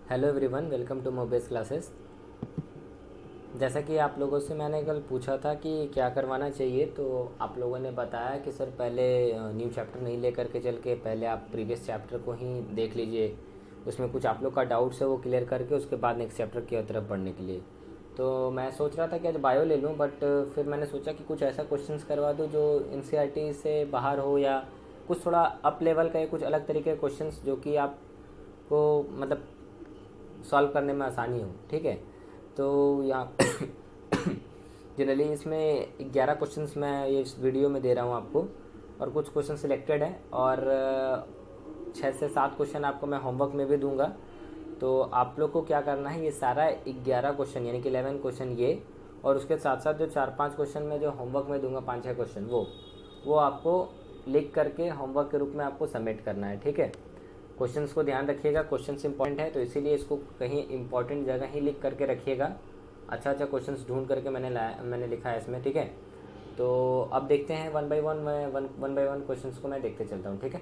Hello everyone, welcome to Mobes classes. जैसा कि आप लोगों से मैंने कल पूछा था कि क्या करवाना चाहिए, तो आप लोगों ने बताया कि सर पहले न्यू चैप्टर नहीं ले करके चल के पहले आप प्रीवियस चैप्टर को ही देख लीजिए। उसमें कुछ आप लोग का डाउट्स है वो क्लियर करके उसके बाद नेक्स्ट चैप्टर की तरफ बढ़ने के लिए। तो मैं सोच रहा था कि आज बायो ले लूँ, बट फिर मैंने सोचा कि कुछ ऐसा क्वेश्चंस करवा दूँ जो एनसीईआरटी से बाहर हो, या कुछ थोड़ा अप लेवल का या कुछ अलग तरीके के क्वेश्चंस जो कि आपको मतलब सॉल्व करने में आसानी हो। ठीक है, तो यहाँ जनरली इसमें 11 क्वेश्चंस मैं ये इस वीडियो में दे रहा हूँ आपको, और कुछ क्वेश्चन सिलेक्टेड हैं, और 6 से 7 क्वेश्चन आपको मैं होमवर्क में भी दूंगा। तो आप लोग को क्या करना है, ये सारा 11 क्वेश्चन यानी कि 11 क्वेश्चन ये, और उसके साथ साथ जो 4-5 क्वेश्चन मैं जो होमवर्क में दूंगा, 5-6 क्वेश्चन वो आपको लिख करके होमवर्क के रूप में आपको सबमिट करना है। ठीक है, क्वेश्चंस को ध्यान रखिएगा, क्वेश्चंस इंपॉर्टेंट है तो इसीलिए इसको कहीं इंपॉर्टेंट जगह ही लिख करके रखिएगा। अच्छा अच्छा क्वेश्चंस ढूंढ करके मैंने लिखा है इसमें। ठीक है, तो अब देखते हैं वन बाय वन क्वेश्चंस को मैं देखते चलता हूँ। ठीक है,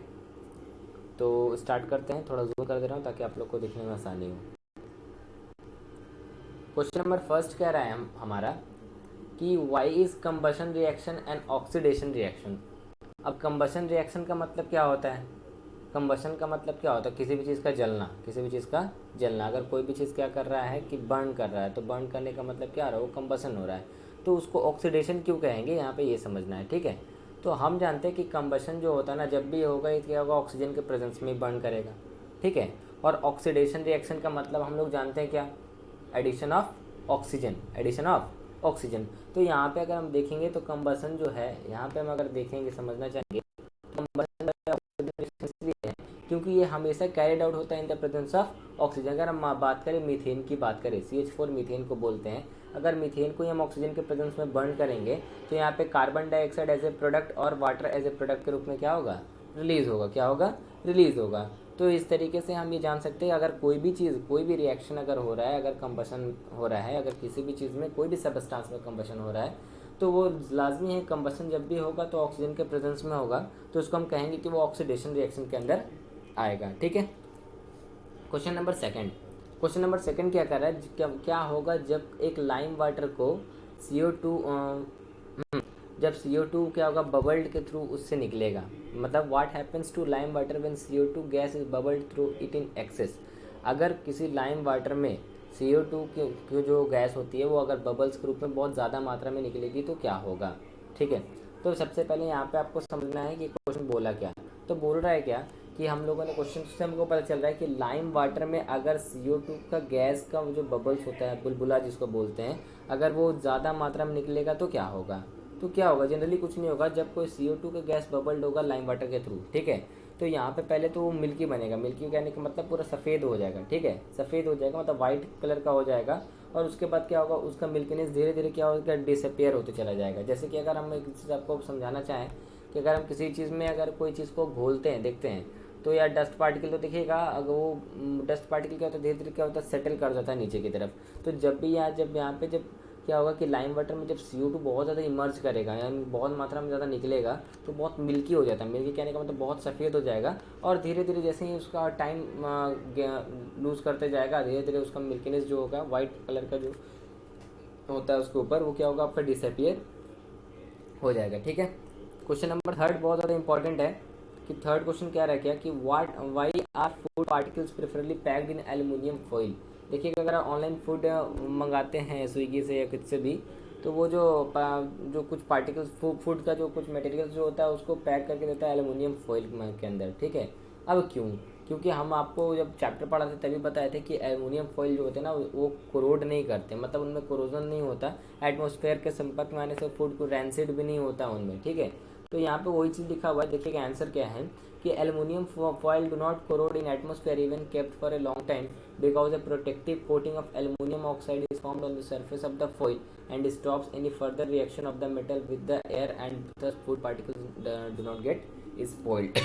तो स्टार्ट करते हैं। थोड़ा जूम कर दे रहा हूँ ताकि आप लोग को दिखने में आसानी हो। क्वेश्चन नंबर फर्स्ट कह रहा है हमारा कि why is combustion reaction and oxidation reaction. अब कंबशन रिएक्शन का मतलब क्या होता है? कंबशन का मतलब क्या होता है? किसी भी चीज़ का जलना, किसी भी चीज़ का जलना। अगर कोई भी चीज़ क्या कर रहा है कि बर्न कर रहा है, तो बर्न करने का मतलब क्या हो रहा है? वो कंबशन हो रहा है। तो उसको ऑक्सीडेशन क्यों कहेंगे, यहाँ पे ये समझना है। ठीक है, तो हम जानते हैं कि कंबशन जो होता है ना, जब भी होगा ये क्या होगा, ऑक्सीजन के प्रेजेंस में ही बर्न करेगा। ठीक है, और ऑक्सीडेशन रिएक्शन का मतलब हम लोग जानते हैं क्या? Addition of oxygen, addition of oxygen. तो यहाँ पे अगर हम देखेंगे तो कंबशन जो है, यहाँ पे हम अगर देखेंगे समझना चाहेंगे, कंबशन इसलिए है क्योंकि ये हमेशा कैरिड आउट होता है इन द प्रेजेंस ऑफ ऑक्सीजन। अगर हम बात करें मीथेन की, बात करें CH4 मीथेन को बोलते हैं। अगर मीथेन को ही हम ऑक्सीजन के प्रेजेंस में बर्न करेंगे तो यहाँ पे carbon dioxide as a product और वाटर एज ए प्रोडक्ट के रूप में क्या होगा? रिलीज होगा। क्या होगा? रिलीज होगा। तो इस तरीके से हम ये जान सकते हैं, अगर कोई भी चीज़, कोई भी रिएक्शन अगर हो रहा है, अगर कंबशन हो रहा है, अगर किसी भी चीज़ में कोई भी सबस्टांस में कंबशन हो रहा है, तो वो लाजमी है कंबशन जब भी होगा तो ऑक्सीजन के प्रेजेंस में होगा, तो उसको हम कहेंगे कि वो ऑक्सीडेशन रिएक्शन के अंदर आएगा। ठीक है, question number second. Question number second क्या कर रहा है, क्या होगा जब एक लाइम वाटर को CO2 जब CO2 क्या होगा, बबल्ड के थ्रू उससे निकलेगा। मतलब what happens to lime water when CO2 gas is bubbled through it in excess. अगर किसी लाइम वाटर में CO2 की जो गैस होती है वो अगर बबल्स के रूप में बहुत ज़्यादा मात्रा में निकलेगी तो क्या होगा? ठीक है, तो सबसे पहले यहाँ पे आपको समझना है कि क्वेश्चन बोला क्या। तो बोल रहा है क्या कि हम लोगों ने क्वेश्चन से हमको पता चल रहा है कि लाइम वाटर में अगर CO2 का गैस का जो बबल्स होता है, बुलबुला जिसको बोलते हैं, अगर वो ज़्यादा मात्रा में निकलेगा तो क्या होगा? तो क्या होगा? जनरली कुछ नहीं होगा। जब कोई CO2 का गैस बबल्ड होगा लाइम वाटर के थ्रू, ठीक है, तो यहाँ पे पहले तो वो मिल्की बनेगा। मिल्की कहने का मतलब पूरा सफ़ेद हो जाएगा। ठीक है, सफ़ेद हो जाएगा मतलब वाइट कलर का हो जाएगा। और उसके बाद क्या होगा, उसका मिल्कीनेस धीरे धीरे क्या होगा, डिसअपेयर होते चला जाएगा। जैसे कि अगर हम एक चीज़ आपको समझाना चाहें कि अगर हम किसी चीज़ में अगर कोई चीज़ को घोलते हैं, देखते हैं, तो यार डस्ट पार्टिकल तो दिखेगा। अगर वो डस्ट पार्टिकल क्या होता है, धीरे धीरे क्या होता है, सेटल कर जाता है नीचे की तरफ। तो जब यहाँ पे जब क्या होगा कि लाइम वाटर में जब CO2 बहुत ज़्यादा इमर्ज करेगा, यानी बहुत मात्रा में ज़्यादा निकलेगा, तो बहुत मिल्की हो जाता है। मिल्की कहने का मतलब बहुत सफ़ेद हो जाएगा। और धीरे धीरे जैसे ही उसका टाइम लूज़ करते जाएगा, धीरे धीरे उसका मिल्कीनेस जो होगा, वाइट कलर का जो होता है उसके ऊपर, वो क्या होगा, आपका डिसअपियर हो जाएगा। ठीक है, क्वेश्चन नंबर थर्ड बहुत ज़्यादा इंपॉर्टेंट है। कि थर्ड क्वेश्चन क्या रह गया कि what why are food particles preferably packed in aluminium foil. देखिए, अगर आप ऑनलाइन फूड मंगाते हैं स्विगी से या किसी से भी, तो वो जो कुछ पार्टिकल्स फूड का जो कुछ मटेरियल्स जो होता है उसको पैक करके देता है एल्युमिनियम फॉइल के अंदर। ठीक है, अब क्यों? क्योंकि हम आपको जब चैप्टर पढ़ाते तभी बताए थे कि एल्युमिनियम फॉइल जो होते हैं ना, वो कोरोड नहीं करते, मतलब उनमें कोरोजन नहीं होता। एटमॉस्फेयर के संपर्क में आने से फूड को रैंसिड भी नहीं होता उनमें। ठीक है, तो यहाँ पे वही चीज़ लिखा हुआ है। देखिएगा आंसर क्या है कि aluminium foil do not corrode in atmosphere even kept for a long time because a protective coating of aluminum oxide is formed on the surface of the foil and stops any further reaction of the metal with the air and thus food particles do not get spoiled।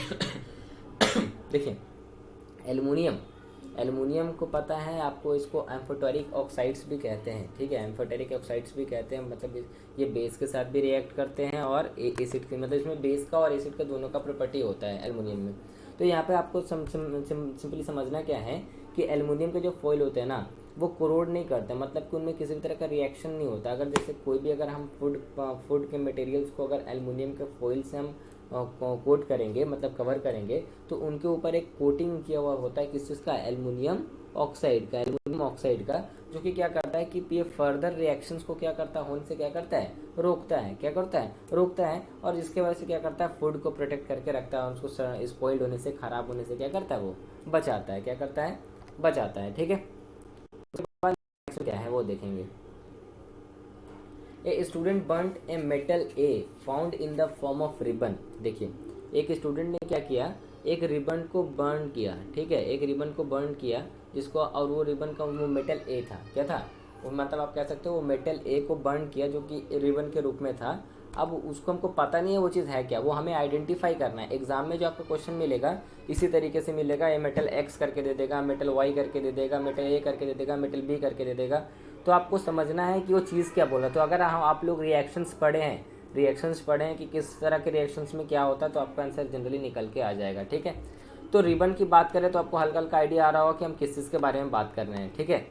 देखिए, aluminium, aluminium को पता है आपको, इसको amphoteric oxides भी कहते हैं। ठीक है, एम्फोटेरिक ऑक्साइड्स भी कहते हैं, मतलब ये बेस के साथ भी रिएक्ट करते हैं और एसिड के, मतलब इसमें बेस का और एसिड का दोनों का प्रॉपर्टी होता है एल्युमिनियम में। तो यहाँ पे आपको सिंपली समझना क्या है कि एल्युमिनियम के जो फॉइल होते हैं ना वो कोरोड नहीं करते, मतलब कि उनमें किसी भी तरह का रिएक्शन नहीं होता। अगर जैसे कोई भी अगर हम फूड के मटेरियल्स को अगर एल्युमिनियम के फॉइल से हम कोट करेंगे, मतलब कवर करेंगे, तो उनके ऊपर एक कोटिंग किया हुआ होता है किस चीज़ का, एल्युमिनियम ऑक्साइड का, जो कि क्या करता है कि ये फर्दर रिएक्शंस को क्या करता है, होने से क्या करता है, रोकता है। क्या करता है, रोकता है। और जिसके वजह से क्या करता है, फूड को प्रोटेक्ट करके रखता है, उसको स्पॉइल्ड होने से, खराब होने से क्या करता है, वो बचाता है। क्या करता है, बचाता है। ठीक है, उसके बाद नेक्स्ट क्या है वो देखेंगे। A student burnt a metal A found in the form of ribbon. देखिए, एक स्टूडेंट ने क्या किया, एक रिबन को बर्न किया। ठीक है, एक रिबन को बर्न किया जिसको, और वो रिबन का वो मेटल ए था। क्या था वो, मतलब आप कह सकते हो वो मेटल ए को बर्न किया जो कि रिबन के रूप में था। अब उसको हमको पता नहीं है वो चीज़ है क्या, वो हमें आइडेंटिफाई करना है। एग्जाम में जो आपको क्वेश्चन मिलेगा इसी तरीके से मिलेगा, ये मेटल एक्स करके दे देगा, मेटल वाई करके दे देगा, मेटल ए करके दे देगा, मेटल बी करके दे देगा। तो आपको समझना है कि वो चीज़ क्या बोला। तो अगर आप लोग रिएक्शंस पढ़े हैं कि किस तरह के रिएक्शंस में क्या होता है, तो आपका आंसर जनरली निकल के आ जाएगा। ठीक है, तो रिबन की बात करें तो आपको हल्का हल्का आइडिया आ रहा होगा कि हम किस चीज़ के बारे में बात कर रहे हैं। ठीक है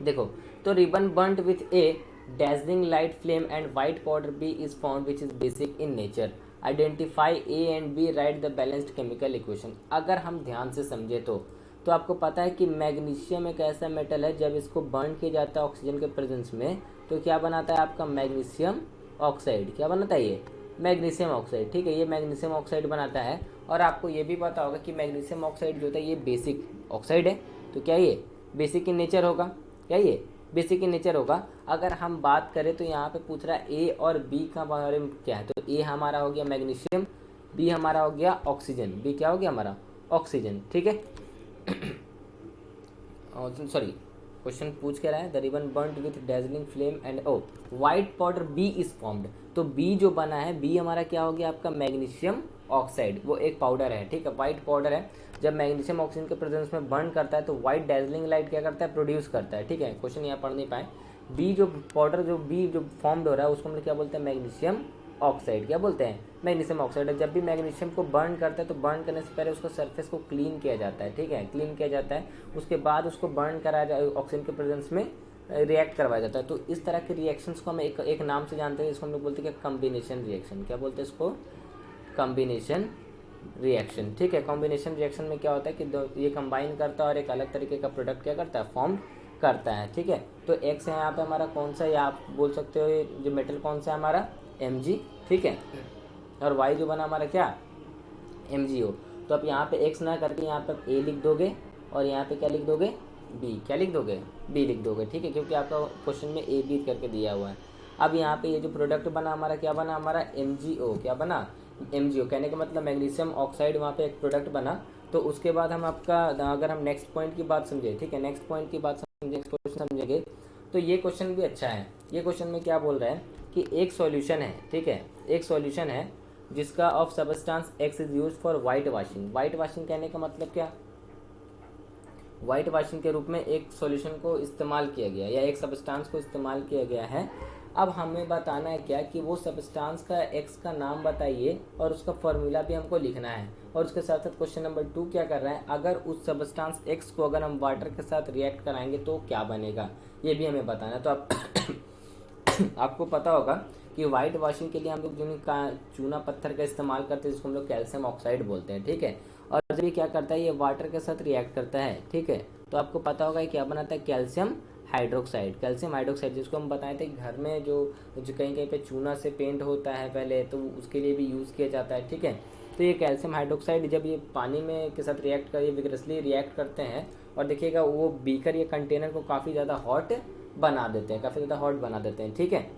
देखो, तो ribbon burned with A dazzling light flame and white powder B is found which is basic in nature. Identify A and B, write the balanced chemical equation. अगर हम ध्यान से समझे तो आपको पता है कि मैग्नीशियम एक ऐसा मेटल है, जब इसको बर्न किया जाता है ऑक्सीजन के प्रेजेंस में तो क्या बनाता है आपका, मैग्नीशियम ऑक्साइड। क्या बनाता है ये, मैग्नीशियम ऑक्साइड। ठीक है, ये मैग्नीशियम ऑक्साइड बनाता है। और आपको ये भी पता होगा कि मैग्नीशियम ऑक्साइड जो होता है ये बेसिक ऑक्साइड है। तो क्या ये बेसिक इन नेचर होगा, क्या ये बेसिक इन नेचर होगा। अगर हम बात करें तो यहाँ पे पूछ रहा है ए और बी का बारे में क्या है, तो ए हमारा हो गया मैग्नीशियम, बी हमारा हो गया ऑक्सीजन। बी क्या हो गया हमारा, ऑक्सीजन। ठीक है सॉरी, क्वेश्चन पूछ के रहा है, the ribbon burned with dazzling flame and a white powder B is formed. तो बी जो बना है, बी हमारा क्या हो गया आपका, मैग्नीशियम ऑक्साइड। वो एक पाउडर है। ठीक है, व्हाइट पाउडर है। जब मैग्नीशियम ऑक्सीजन के प्रेजेंस में बर्न करता है तो व्हाइट डेजलिंग लाइट क्या करता है, प्रोड्यूस करता है। ठीक है, क्वेश्चन यहाँ पढ़ नहीं पाए। बी जो पाउडर, जो बी जो फॉर्म्ड हो रहा है उसको हम लोग क्या बोलते हैं, मैग्नीशियम ऑक्साइड। क्या बोलते हैं, मैग्नीशियम ऑक्साइड। जब भी मैग्नीशियम को बर्न करता है तो बर्न करने से पहले उसको सरफेस को क्लीन किया जाता है। ठीक है, क्लीन किया जाता है, उसके बाद उसको बर्न कराया जाए, ऑक्सीजन के प्रेजेंस में रिएक्ट करवाया जाता है। तो इस तरह के रिएक्शंस को हम एक नाम से जानते हैं, इसको हम लोग बोलते हैं कॉम्बिनेशन रिएक्शन। क्या बोलते हैं इसको, कॉम्बिनेशन रिएक्शन। ठीक है, कॉम्बिनेशन रिएक्शन में क्या होता है कि ये कंबाइन करता है और एक अलग तरीके का प्रोडक्ट क्या करता है, फॉर्म करता है। ठीक है, तो एक्स है यहाँ पे हमारा कौन सा, या आप बोल सकते हो ये जो मेटल कौन सा है हमारा, Mg। ठीक है, और वाई जो बना हमारा क्या, MgO। तो आप यहाँ पे एक्स ना करके यहाँ पे ए लिख दोगे और यहाँ पे क्या लिख दोगे, बी। क्या लिख दोगे, बी लिख दोगे। ठीक है, क्योंकि आपका क्वेश्चन में ए बी करके दिया हुआ है। अब यहाँ पे ये जो प्रोडक्ट बना हमारा, क्या बना हमारा, MgO। क्या बना, MgO। कहने का मतलब मैग्नीशियम ऑक्साइड वहाँ पे एक प्रोडक्ट बना। तो उसके बाद हम आपका, अगर हम नेक्स्ट पॉइंट की बात समझे, ठीक है, नेक्स्ट पॉइंट की बात समझे, क्वेश्चन समझेंगे तो ये क्वेश्चन भी अच्छा है। ये क्वेश्चन में क्या बोल रहा है कि एक सॉल्यूशन है। ठीक है, एक सॉल्यूशन है जिसका of substance x is use for white washing. White washing कहने का मतलब क्या, वाइट वाशिंग के रूप में एक सॉल्यूशन को इस्तेमाल किया गया या एक सबस्टांस को इस्तेमाल किया गया है। अब हमें बताना है क्या कि वो सबस्टांस का एक्स का नाम बताइए और उसका फॉर्मूला भी हमको लिखना है। और उसके साथ साथ क्वेश्चन नंबर 2 क्या कर रहा है, अगर उस सबस्टांस एक्स को अगर हम वाटर के साथ रिएक्ट कराएंगे तो क्या बनेगा, ये भी हमें बताना है। तो आप आपको पता होगा कि वाइट वॉशिंग के लिए हम लोग जो चूना पत्थर का इस्तेमाल करते हैं जिसको हम लोग कैल्शियम ऑक्साइड बोलते हैं। ठीक है, और जब ये क्या करता है, ये वाटर के साथ रिएक्ट करता है। ठीक है, तो आपको पता होगा क्या बनाता है, कैल्शियम हाइड्रोक्साइड। कैल्शियम हाइड्रोक्साइड जिसको हम बताए थे घर में जो कहीं कहीं पे चूना से पेंट होता है पहले, तो उसके लिए भी यूज़ किया जाता है। ठीक है, तो ये कैल्शियम हाइड्रोक्साइड जब ये पानी में के साथ रिएक्ट कर, ये विग्रसली रिएक्ट करते हैं और देखिएगा वो बीकर या कंटेनर को काफ़ी ज़्यादा हॉट बना देते हैं, काफ़ी ज़्यादा हॉट बना देते हैं। ठीक है,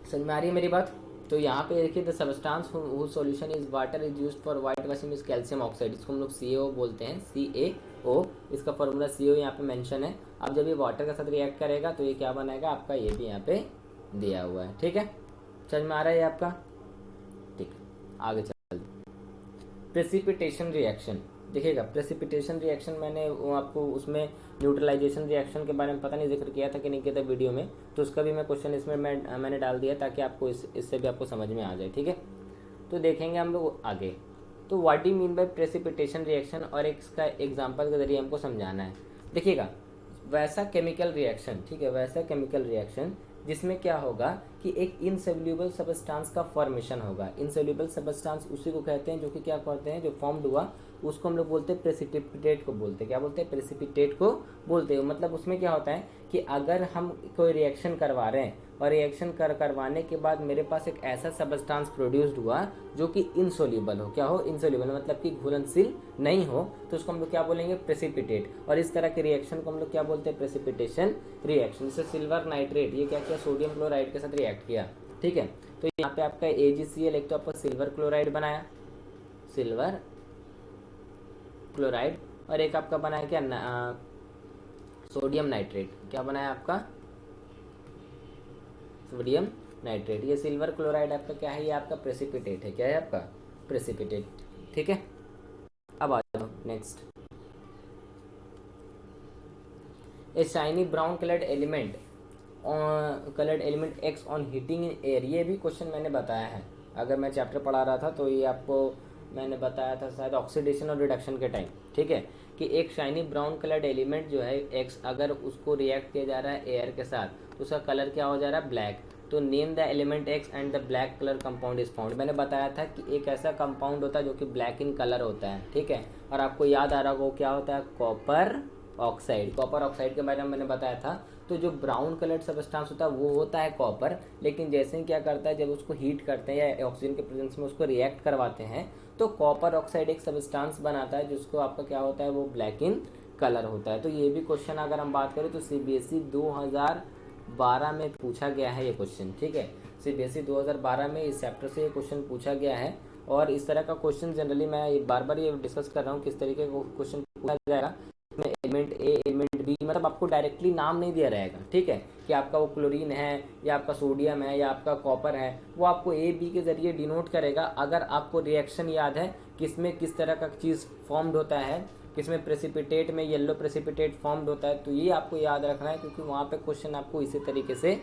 समझ में आ रही है मेरी बात। तो यहाँ पे देखिए, the substance whose solution is water is used for white washing is calcium oxide. इसको हम लोग CaO बोलते हैं, CaO। इसका फॉर्मूला CaO यहाँ पे मेंशन है। अब जब ये वाटर के साथ रिएक्ट करेगा तो ये क्या बनाएगा आपका, ये भी यहाँ पे दिया हुआ है। ठीक है, समझ में आ रहा है आपका। ठीक है, आगे चल। प्रेसिपिटेशन रिएक्शन देखिएगा, प्रेसिपिटेशन रिएक्शन मैंने आपको उसमें न्यूट्रलाइजेशन रिएक्शन के बारे में पता नहीं जिक्र किया था कि नहीं किया था वीडियो में, तो उसका भी मैं क्वेश्चन इसमें मैंने डाल दिया ताकि आपको इससे भी आपको समझ में आ जाए। ठीक है, तो देखेंगे हम लोग आगे। तो what do mean by precipitation reaction, और एक इसका एग्जांपल के जरिए हमको समझाना है। देखिएगा, वैसा केमिकल रिएक्शन, ठीक है, वैसा केमिकल रिएक्शन जिसमें क्या होगा कि एक इनसोल्यूबल सब्सटेंस का फॉर्मेशन होगा। इनसोल्यूबल सब्सटेंस उसी को कहते हैं जो कि क्या करते हैं, जो फॉर्म्ड हुआ उसको हम लोग बोलते हैं प्रेसिपिटेट को बोलते हैं। क्या बोलते हैं? प्रेसिपिटेट को बोलते हैं। मतलब उसमें क्या होता है कि अगर हम कोई रिएक्शन करवा रहे हैं और रिएक्शन करवाने के बाद मेरे पास एक ऐसा सब्सटेंस प्रोड्यूस्ड हुआ जो कि इनसोल्यूबल हो, क्या हो, इनसोल्यूबल, मतलब कि घुलनशील नहीं हो, तो उसको हम लोग क्या बोलेंगे, प्रेसिपिटेट। और इस तरह के रिएक्शन को हम लोग क्या बोलते हैं, प्रेसिपिटेशन रिएक्शन। जैसे सिल्वर नाइट्रेट, ये क्या किया, सोडियम क्लोराइड के साथ रिएक्ट किया, ठीक है। तो यहाँ पे आपका AgCl एक तो आपका सिल्वर क्लोराइड बनाया, सिल्वर क्लोराइड, और एक आपका बनाया क्या, सोडियम नाइट्रेट। क्या बनाया आपका, सोडियम नाइट्रेट। ये सिल्वर क्लोराइड आपका क्या है, ये आपका प्रेसिपिटेट है। क्या है आपका, प्रेसिपिटेट, ठीक है। अब आ जाओ next. A shiny brown coloured element x on heating in air, ये भी क्वेश्चन मैंने बताया है। अगर मैं चैप्टर पढ़ा रहा था तो ये आपको मैंने बताया था शायद ऑक्सीडेशन और रिडक्शन के टाइम, ठीक है, कि एक शाइनी ब्राउन कलर्ड एलिमेंट जो है एक्स, अगर उसको रिएक्ट किया जा रहा है एयर के साथ तो उसका कलर क्या हो जा रहा है, ब्लैक। तो name the element x and the black colour compound is found. मैंने बताया था कि एक ऐसा कंपाउंड होता है जो कि ब्लैक इन कलर होता है, ठीक है। और आपको याद आ रहा होगा वो क्या होता है, कॉपर ऑक्साइड। कॉपर ऑक्साइड के बारे में मैंने बताया था। तो जो ब्राउन कलर्ड सब्सटेंस होता है वो होता है कॉपर, लेकिन जैसे ही क्या करता है, जब उसको हीट करते हैं या ऑक्सीजन के प्रेजेंस में उसको रिएक्ट करवाते हैं तो कॉपर ऑक्साइड एक सब्सटेंस बनाता है जिसको आपका क्या होता है, वो ब्लैक इन कलर होता है। तो ये भी क्वेश्चन अगर हम बात करें तो CBSE 2012 में पूछा गया है ये क्वेश्चन, ठीक है। CBSE 2012 में इस चैप्टर से ये क्वेश्चन पूछा गया है। और इस तरह का क्वेश्चन जनरली मैं बार बार ये डिस्कस कर रहा हूँ किस तरीके का क्वेश्चन पूछा जाएगा। एलिमेंट ए, एलिमेंट बी, मतलब आपको डायरेक्टली नाम नहीं दिया रहेगा, ठीक है, कि आपका वो क्लोरीन है या आपका सोडियम है या आपका कॉपर है, वो आपको ए बी के जरिए डिनोट करेगा। अगर आपको रिएक्शन याद है किसमें किस तरह का चीज़ फॉर्म्ड होता है, किसमें प्रेसिपिटेट में येलो प्रेसिपिटेट फॉर्म्ड होता है, तो ये आपको याद रखना है क्योंकि वहाँ पे क्वेश्चन आपको इसी तरीके से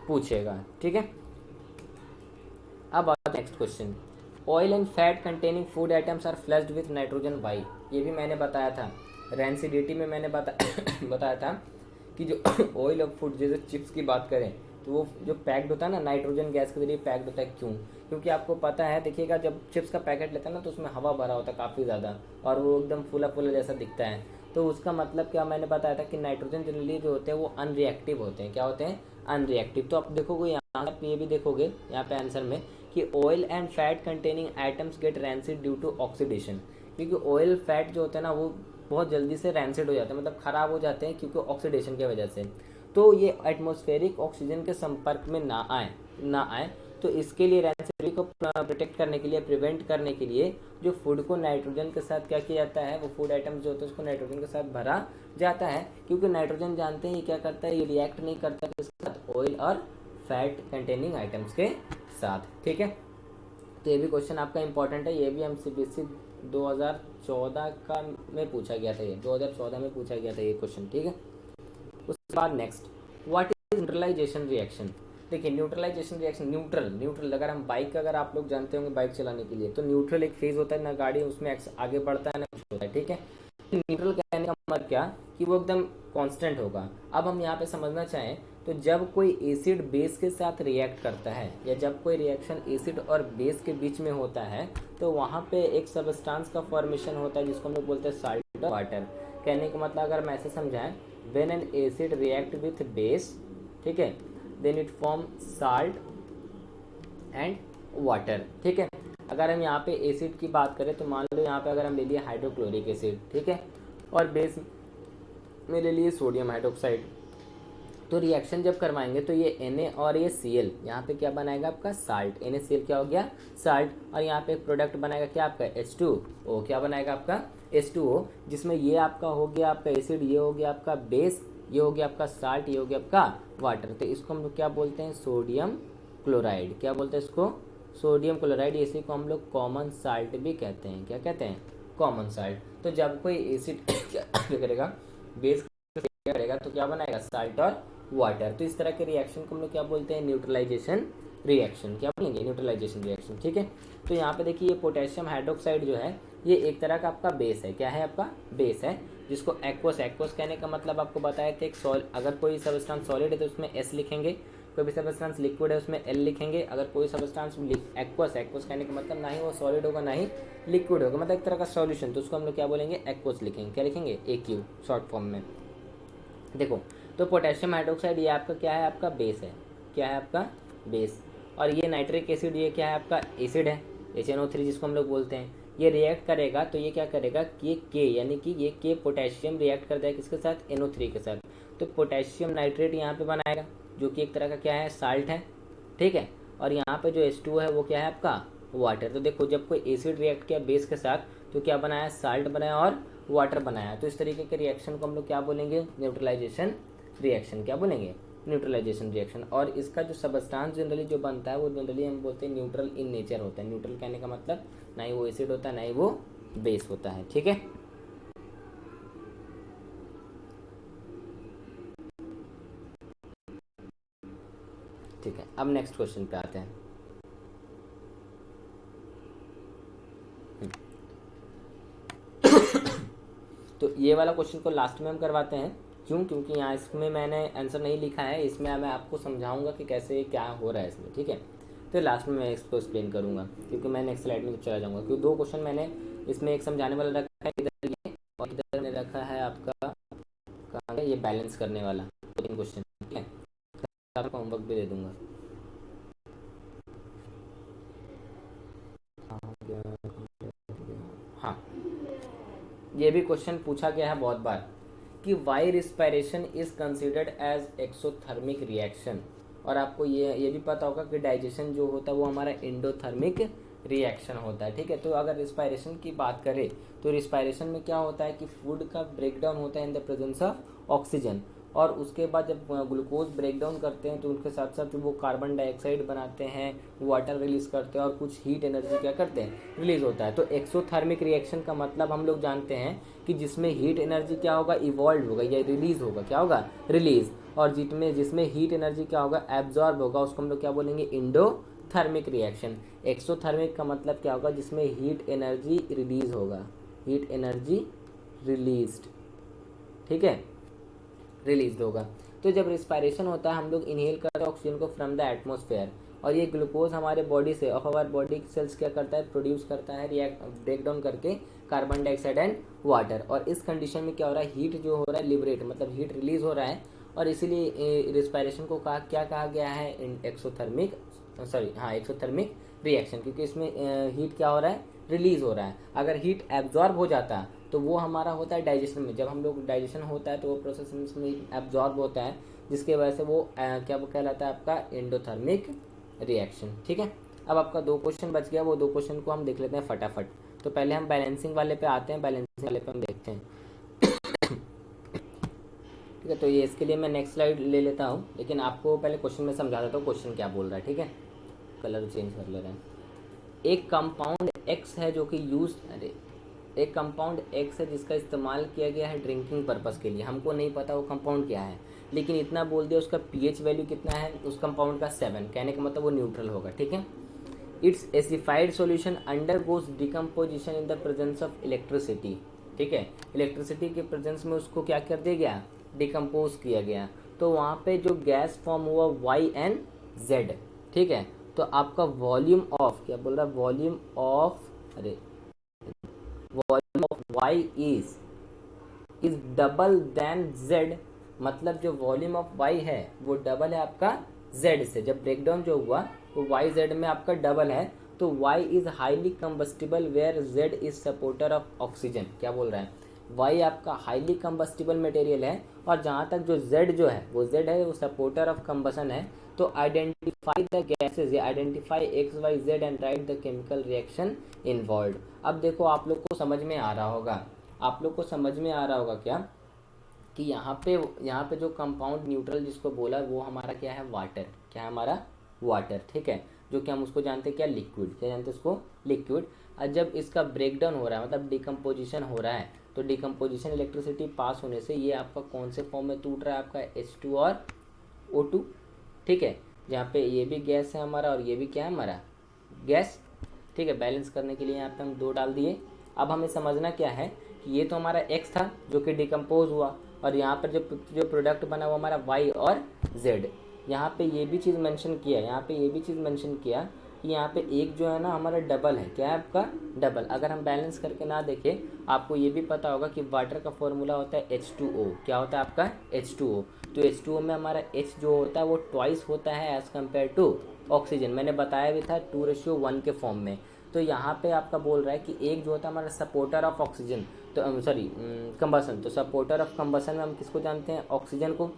पूछेगा, ठीक है। अब next question, oil and fat containing food items are flushed with nitrogen by. ये भी मैंने बताया था रेंसिडिटी में, मैंने बताया था कि जो ऑयल ऑफ फूड, जैसे चिप्स की बात करें तो वो जो पैक्ड होता है ना नाइट्रोजन गैस के जरिए पैक्ड होता है। क्यों? क्योंकि आपको पता है, देखिएगा, जब चिप्स का पैकेट लेता है ना तो उसमें हवा भरा होता है काफ़ी ज़्यादा और वो एकदम फूला फूला जैसा दिखता है। तो उसका मतलब क्या, मैंने बताया था कि नाइट्रोजन जनरली जो होते हैं वो अनरिएक्टिव होते हैं। क्या होते हैं? अनरिएक्टिव। तो आप देखोगे यहाँ आप ये भी देखोगे यहाँ पे आंसर में कि oil and fat containing items get rancid due to oxidation. क्योंकि ऑयल फैट जो होते हैं ना वो बहुत जल्दी से रैंसिड हो जाते हैं, मतलब ख़राब हो जाते हैं क्योंकि ऑक्सीडेशन की वजह से। तो ये एटमॉस्फेरिक ऑक्सीजन के संपर्क में ना आए तो इसके लिए रैंसिडिटी को प्रोटेक्ट करने के लिए, प्रिवेंट करने के लिए जो फूड को नाइट्रोजन के साथ क्या किया जाता है, वो फूड आइटम्स जो होते हैं उसको नाइट्रोजन के साथ भरा जाता है। क्योंकि नाइट्रोजन जानते हैं ये क्या करता है, ये रिएक्ट नहीं करता किसके साथ, ऑयल और फैट कंटेनिंग आइटम्स के साथ, ठीक है। तो ये भी क्वेश्चन आपका इंपॉर्टेंट है, ये भी हम CBSE 2014 का में पूछा गया था, ये 2014 में पूछा गया था ये क्वेश्चन, ठीक है। उसके बाद next, what is neutralization reaction. देखिए न्यूट्रलाइजेशन रिएक्शन, न्यूट्रल अगर हम बाइक, अगर आप लोग जानते होंगे बाइक चलाने के लिए, तो न्यूट्रल एक फेज होता है ना, गाड़ी उसमें आगे बढ़ता है ना कुछ होता है, ठीक है। न्यूट्रल कहने का मतलब क्या कि वो एकदम कांस्टेंट होगा। अब हम यहाँ पे समझना चाहें तो जब कोई एसिड बेस के साथ रिएक्ट करता है या जब कोई रिएक्शन एसिड और बेस के बीच में होता है तो वहाँ पे एक सबस्टांस का फॉर्मेशन होता है जिसको हम लोग बोलते हैं साल्ट और वाटर। कहने का मतलब अगर हम ऐसे समझाएं, when an acid react with base, ठीक है, then it form salt and water, ठीक है। अगर हम यहाँ पे एसिड की बात करें तो मान लो यहाँ पे अगर हम ले लिए हाइड्रोक्लोरिक एसिड, ठीक है, और बेस में ले लिए सोडियम हाइड्रोक्साइड, तो रिएक्शन जब करवाएंगे तो ये Na और ये Cl यहाँ पे क्या बनाएगा आपका साल्ट, NaCl क्या हो गया साल्ट, और यहाँ पे एक प्रोडक्ट बनाएगा क्या आपका H2O, क्या बनाएगा आपका H2O, जिसमें ये आपका हो गया आपका एसिड, ये हो गया आपका बेस, ये हो गया आपका साल्ट, ये हो गया आपका वाटर। तो इसको हम लोग क्या बोलते हैं, सोडियम क्लोराइड। क्या बोलते हैं इसको, सोडियम क्लोराइड। इसी को हम लोग कॉमन साल्ट भी कहते हैं। क्या कहते हैं, कॉमन साल्ट। तो जब कोई एसिड क्या करेगा, बेस करेगा तो क्या बनाएगा, साल्ट और वाटर। तो इस तरह के रिएक्शन को हम लोग क्या बोलते हैं, न्यूट्रलाइजेशन रिएक्शन, क्या बोलेंगे, न्यूट्रलाइजेशन रिएक्शन। ठीक है, तो यहाँ पे देखिए ये पोटेशियम हाइड्रोक्साइड जो है ये एक तरह का आपका बेस है। क्या है, आपका बेस है, जिसको एक्वस, एक्वस कहने का मतलब आपको बताया था, एक अगर कोई सबस्टांस सॉलिड है तो उसमें एस लिखेंगे, कोई भी सबस्टांस लिक्विड है उसमें एल लिखेंगे। अगर कोई सबस्टांस एक्वस, एक्वस कहने का मतलब ना ही वो सॉलिड होगा ना ही लिक्विड होगा, मतलब एक तरह का सॉल्यूशन, तो उसको हम लोग क्या बोलेंगे, एक्वस लिखेंगे। क्या लिखेंगे, AQ शॉर्ट फॉर्म में। देखो, तो पोटेशियम हाइड्रोक्साइड ये आपका क्या है, आपका बेस है। क्या है, आपका बेस। और ये नाइट्रिक एसिड ये क्या है, आपका एसिड है, HNO3 जिसको हम लोग बोलते हैं। ये रिएक्ट करेगा तो ये क्या करेगा कि ये के, यानी कि ये के पोटेशियम रिएक्ट कर देगा किसके साथ, NO3 के साथ, तो पोटेशियम नाइट्रेट यहाँ पे बनाएगा, जो कि एक तरह का क्या है, साल्ट है। ठीक है, और यहाँ पे जो H2 है वो क्या है, आपका वाटर। तो देखो, जब कोई एसिड रिएक्ट किया बेस के साथ तो क्या बनाया, साल्ट बनाया और वाटर बनाया। तो इस तरीके के रिएक्शन को हम लोग क्या बोलेंगे, न्यूट्रलाइजेशन रिएक्शन। क्या बोलेंगे, न्यूट्रलाइजेशन रिएक्शन। और इसका जो सबस्टांस जनरली जो बनता है वो जनरली हम बोलते हैं न्यूट्रल इन नेचर होता है। न्यूट्रल कहने का मतलब ना ही वो एसिड होता है ना ही वो बेस होता है। ठीक है, ठीक है, अब नेक्स्ट क्वेश्चन पे आते हैं। तो ये वाला क्वेश्चन को लास्ट में हम करवाते हैं। क्यों, क्योंकि यहाँ इसमें मैंने आंसर नहीं लिखा है, इसमें मैं आपको समझाऊंगा कि कैसे क्या हो रहा है इसमें। ठीक है, तो लास्ट में मैं इसको एक्सप्लेन करूंगा, क्योंकि मैं नेक्स्ट स्लाइड में चला जाऊंगा, क्योंकि दो क्वेश्चन मैंने इसमें, एक समझाने वाला रखा है इधर ये, और इधर मैंने रखा है आपका कहाँ है, ये बैलेंस करने वाला, दो तीन क्वेश्चन। ठीक है, आपको होमवर्क भी दे दूंगा। हाँ, ये भी क्वेश्चन पूछा गया है बहुत बार कि why respiration is considered as exothermic reaction. और आपको ये भी पता होगा कि डाइजेशन जो होता है वो हमारा एंडोथर्मिक रिएक्शन होता है। ठीक है, तो अगर रिस्पायरेशन की बात करें तो रिस्पायरेशन में क्या होता है कि फूड का ब्रेक डाउन होता है इन द प्रेजेंस ऑफ ऑक्सीजन, और उसके बाद जब ग्लूकोज ब्रेक डाउन करते हैं तो उनके साथ साथ वो कार्बन डाइऑक्साइड बनाते हैं, वाटर रिलीज करते हैं, और कुछ हीट एनर्जी क्या करते हैं, रिलीज होता है। तो एक्सोथर्मिक रिएक्शन का मतलब हम लोग जानते हैं कि जिसमें हीट एनर्जी क्या होगा, इवॉल्व होगा या रिलीज होगा, क्या होगा, रिलीज। और जिसमें हीट एनर्जी क्या होगा, एब्जॉर्ब होगा, उसको हम लोग क्या बोलेंगे, इंडोथर्मिक रिएक्शन। एक्सोथर्मिक का मतलब क्या होगा, जिसमें हीट एनर्जी रिलीज होगा, हीट एनर्जी रिलीज्ड। ठीक है, रिलीज होगा। तो जब रिस्पायरेशन होता है हम लोग इनहेल करते हैं ऑक्सीजन को फ्रॉम द एटमोसफेयर, और ये ग्लूकोज हमारे बॉडी से, ऑफ आवर बॉडी सेल्स क्या करता है, प्रोड्यूस करता है, रिएक्ट ब्रेक डाउन करके कार्बन डाइऑक्साइड एंड वाटर। और इस कंडीशन में क्या हो रहा है, हीट जो हो रहा है लिबरेट, मतलब हीट रिलीज हो रहा है, और इसीलिए रिस्पायरेशन को क्या कहा गया है, एक्सोथर्मिक, सॉरी हाँ एक्सोथर्मिक रिएक्शन, क्योंकि इसमें हीट क्या हो रहा है, रिलीज हो रहा है। अगर हीट एब्जॉर्ब हो जाता तो वो हमारा होता है डाइजेशन में, जब हम लोग डाइजेशन होता है तो वो प्रोसेस में एब्जॉर्ब होता है, जिसके वजह से वो क्या कहलाता है, आपका एंडोथर्मिक रिएक्शन। ठीक है, अब आपका दो क्वेश्चन बच गया, वो दो क्वेश्चन को हम देख लेते हैं फटाफट। तो पहले हम बैलेंसिंग वाले पे आते हैं, बैलेंसिंग वाले पे हम देखते हैं। ठीक है, तो ये इसके लिए मैं नेक्स्ट स्लाइड ले लेता हूँ, लेकिन आपको पहले क्वेश्चन में समझा देता हूँ क्वेश्चन क्या बोल रहा है। ठीक है, कलर चेंज कर ले रहे हैं। एक कंपाउंड एक्स है जो कि एक कंपाउंड एक्स है जिसका इस्तेमाल किया गया है ड्रिंकिंग पर्पस के लिए। हमको नहीं पता वो कंपाउंड क्या है, लेकिन इतना बोल दिया उसका पीएच वैल्यू कितना है उस कंपाउंड का 7, कहने का मतलब वो न्यूट्रल होगा। ठीक है, it's acidified solution undergoes decomposition in the presence of electricity. ठीक है, इलेक्ट्रिसिटी के प्रेजेंस में उसको क्या कर दिया गया, डिकम्पोज किया गया। तो वहाँ पे जो गैस फॉर्म हुआ YnZ। ठीक है, तो आपका वॉल्यूम ऑफ, क्या बोल रहा है, volume of Y is double than Z, मतलब जो वॉल्यूम ऑफ Y है वो डबल है आपका Z से। जब ब्रेकडाउन जो हुआ वो YZ में आपका डबल है, तो Y is highly combustible where Z is supporter of oxygen. क्या बोल रहा है, Y आपका हाईली कंबस्टिबल मटेरियल है, और जहाँ तक जो Z जो है वो Z है वो सपोर्टर ऑफ कंबसन है। तो आइडेंटिफाई द गैसेज, या identify XYZ and right the chemical reaction involve. अब देखो आप लोग को समझ में आ रहा होगा, आप लोग को समझ में आ रहा होगा क्या कि यहाँ पे जो कंपाउंड न्यूट्रल जिसको बोला वो हमारा क्या है, वाटर। क्या है हमारा, वाटर। ठीक है, जो कि हम उसको जानते हैं क्या, लिक्विड। क्या जानते हैं उसको, लिक्विड। और जब इसका ब्रेकडाउन हो रहा है, मतलब डिकम्पोजिशन हो रहा है, तो डिकम्पोजिशन इलेक्ट्रिसिटी पास होने से ये आपका कौन से फॉर्म में टूट रहा है, आपका H2 और O2। ठीक है, जहाँ पे ये भी गैस है हमारा और ये भी क्या है हमारा गैस। ठीक है, बैलेंस करने के लिए यहाँ पे हम 2 डाल दिए। अब हमें समझना क्या है कि ये तो हमारा x था जो कि डिकम्पोज हुआ, और यहाँ पर जो जो प्रोडक्ट बना वो हमारा y और z। यहाँ पे ये भी चीज़ मेंशन किया, यहाँ पे ये भी चीज़ मेंशन किया कि यहाँ पे एक जो है ना हमारा डबल है, क्या है आपका डबल। अगर हम बैलेंस करके ना देखें, आपको ये भी पता होगा कि वाटर का फॉर्मूला होता है H2O। क्या होता है आपका H2O। तो H2O में हमारा H जो होता है वो ट्वाइस होता है एज़ कम्पेयर टू ऑक्सीजन। मैंने बताया भी था 2:1 के फॉर्म में। तो यहाँ पे आपका बोल रहा है कि एक जो होता है हमारा सपोर्टर ऑफ ऑक्सीजन, तो सॉरी कंबसन, तो सपोर्टर ऑफ कंबसन में हम किसको जानते हैं, ऑक्सीजन को।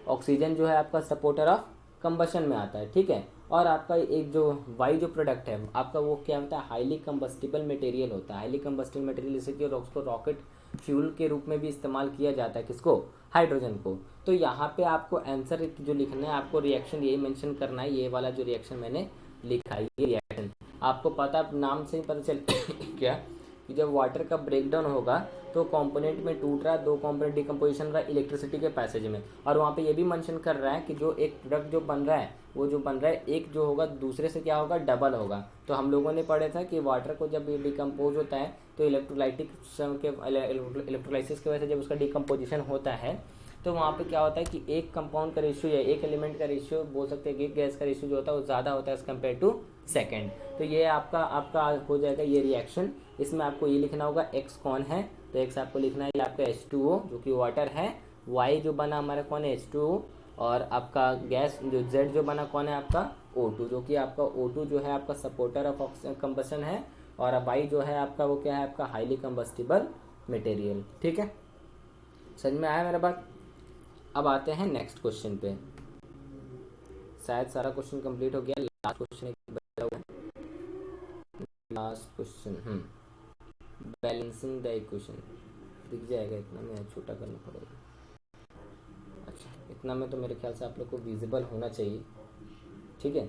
ऑक्सीजन जो है आपका सपोर्टर ऑफ कंबशन में आता है, ठीक है। और आपका एक जो वाई जो प्रोडक्ट है आपका वो क्या होता है, हाईली कंबस्टिबल मटेरियल होता है। हाईली कंबस्टिबल मटेरियल जैसे कि उसको रॉकेट फ्यूल के रूप में भी इस्तेमाल किया जाता है, किसको, हाइड्रोजन को। तो यहाँ पे आपको आंसर जो लिखना है, आपको रिएक्शन यही मेंशन करना है, ये वाला जो रिएक्शन मैंने लिखा है ये रिएक्शन। आपको पता नाम से ही पता चल क्या कि जब वाटर का ब्रेकडाउन होगा तो कंपोनेंट में टूट रहा है, 2 कंपोनेंट डिकम्पोजिशन रहा है इलेक्ट्रिसिटी के पैसेज में। और वहाँ पे ये भी मेंशन कर रहा है कि जो एक प्रोडक्ट जो बन रहा है वो जो बन रहा है एक जो होगा दूसरे से क्या होगा, डबल होगा। तो हम लोगों ने पढ़ा था कि वाटर को जब डिकम्पोज होता है तो इलेक्ट्रोलाइटिक के इलेक्ट्रोलाइसिस की वजह से जब उसका डिकम्पोजिशन होता है तो वहाँ पे क्या होता है कि एक कंपाउंड का रेशियो या एक एलिमेंट का रेशियो बोल सकते हैं कि गैस का रेशियो जो होता है वो ज़्यादा होता है एज़ कम्पेयर टू सेकेंड। तो ये आपका आपका हो जाएगा ये रिएक्शन। इसमें आपको ये लिखना होगा x कौन है, तो x आपको लिखना है ये आपका H2O जो कि वाटर है, y जो बना हमारा कौन है H2O, और आपका गैस जो Z जो बना कौन है आपका O2 जो कि आपका O2 जो है आपका सपोर्टर ऑफ कंबसन है, और अब y जो है आपका वो क्या है आपका हाईली कंबस्टिबल मटेरियल। ठीक है, समझ में आया मेरा बात। अब आते हैं नेक्स्ट क्वेश्चन पे। शायद सारा क्वेश्चन कंप्लीट हो गया, लास्ट क्वेश्चन एक बचा हुआ है। Last question balancing the equation दिख जाएगा, इतना में छोटा करना पड़ेगा। अच्छा, इतना में तो मेरे ख्याल से आप लोग को विजिबल होना चाहिए, ठीक है।